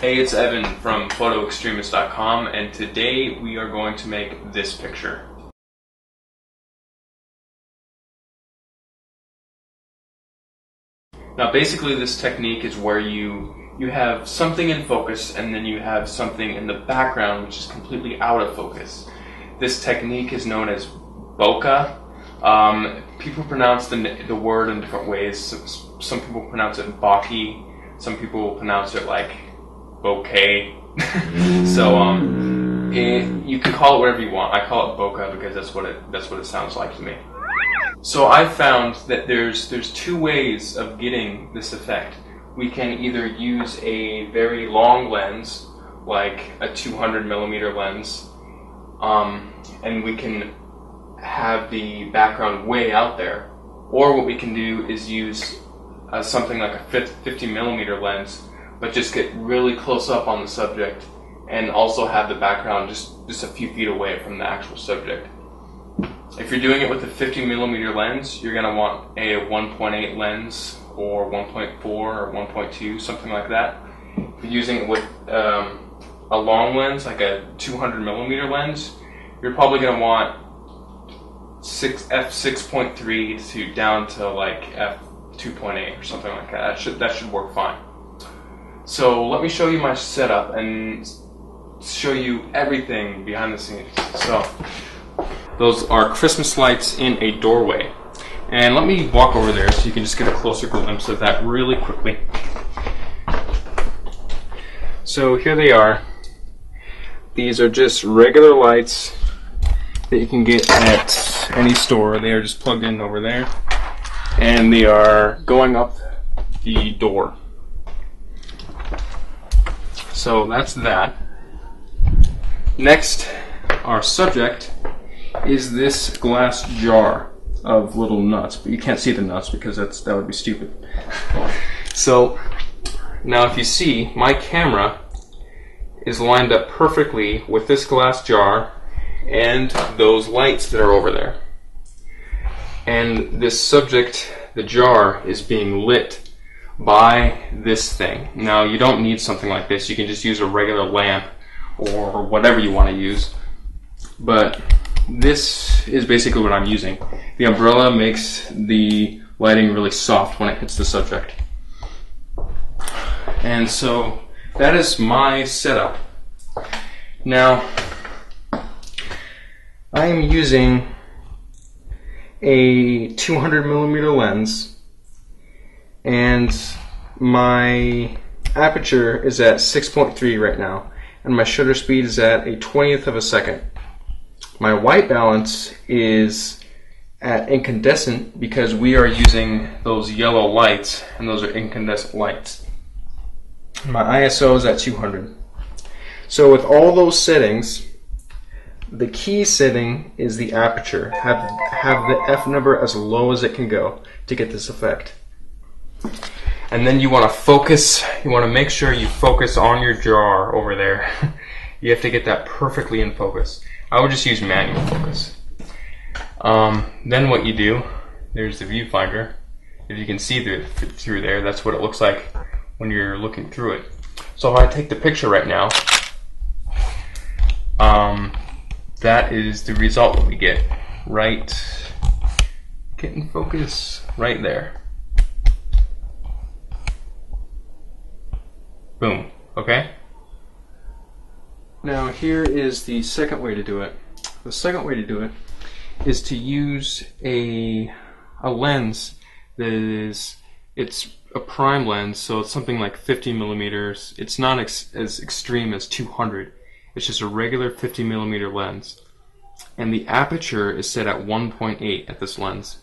Hey, it's Evan from photoextremist.com, and today we are going to make this picture. Now basically this technique is where you have something in focus and then you have something in the background which is completely out of focus. This technique is known as Bokeh. People pronounce the word in different ways. Some people pronounce it Bokeh, some people pronounce it like Bokeh. So you can call it whatever you want. I call it Bokeh because that's what it sounds like to me. So I found that there's two ways of getting this effect. We can either use a very long lens, like a 200mm lens, and we can have the background way out there. Or what we can do is use something like a 50mm lens, but just get really close up on the subject and also have the background just a few feet away from the actual subject. If you're doing it with a 50mm lens, you're going to want a 1.8 lens or 1.4 or 1.2, something like that. If you're using it with a long lens, like a 200mm lens, you're probably going to want f6.3 to down to like f2.8 or something like that. That should work fine. So let me show you my setup and show you everything behind the scenes. So those are Christmas lights in a doorway. And let me walk over there so you can just get a closer glimpse of that really quickly. So here they are. These are just regular lights that you can get at any store. They are just plugged in over there. And they are going up the door. So that's that. Next, our subject is this glass jar of little nuts, but you can't see the nuts because that would be stupid. So now if you see, my camera is lined up perfectly with this glass jar and those lights that are over there. And this subject, the jar, is being lit by this thing. Now you don't need something like this. You can just use a regular lamp or whatever you want to use. But this is basically what I'm using. The umbrella makes the lighting really soft when it hits the subject. And so that is my setup. Now I am using a 200mm lens, and my aperture is at 6.3 right now, and my shutter speed is at a 20th of a second. My white balance is at incandescent because we are using those yellow lights, and those are incandescent lights. My ISO is at 200. So with all those settings, the key setting is the aperture. Have the f number as low as it can go to get this effect. And then you want to focus, you want to make sure you focus on your jar over there. You have to get that perfectly in focus. I would just use manual focus. Then what you do, there's the viewfinder. If you can see through there, that's what it looks like when you're looking through it. So if I take the picture right now, that is the result that we get. Get in focus right there. Boom. Okay? Now here is the second way to do it. The second way to do it is to use a lens that it's a prime lens, so it's something like 50mm. It's not as extreme as 200. It's just a regular 50mm lens. And the aperture is set at 1.8 at this lens.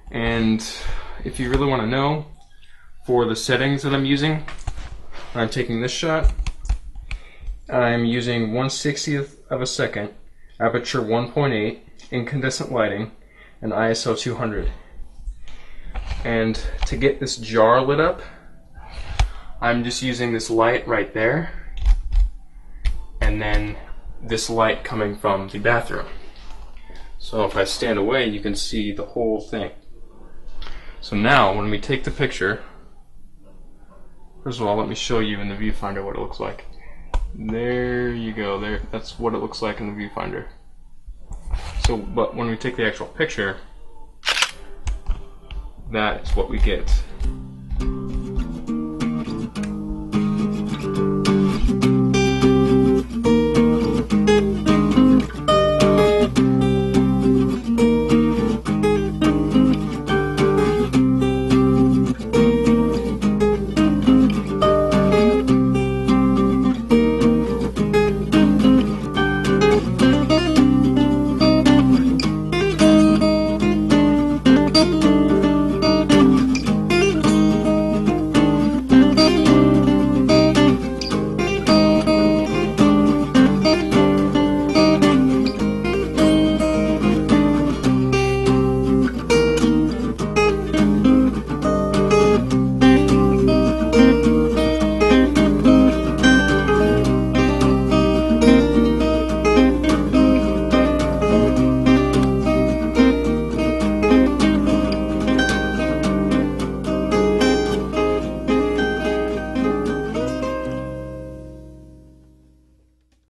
And if you really want to know, for the settings that I'm using, when I'm taking this shot, I'm using 1/60th of a second, aperture 1.8, incandescent lighting, and ISO 200. And to get this jar lit up, I'm just using this light right there, and then this light coming from the bathroom. So if I stand away, you can see the whole thing. So now when we take the picture, First of all, let me show you in the viewfinder what it looks like. There you go. There, that's what it looks like in the viewfinder. So, but when we take the actual picture, that is what we get.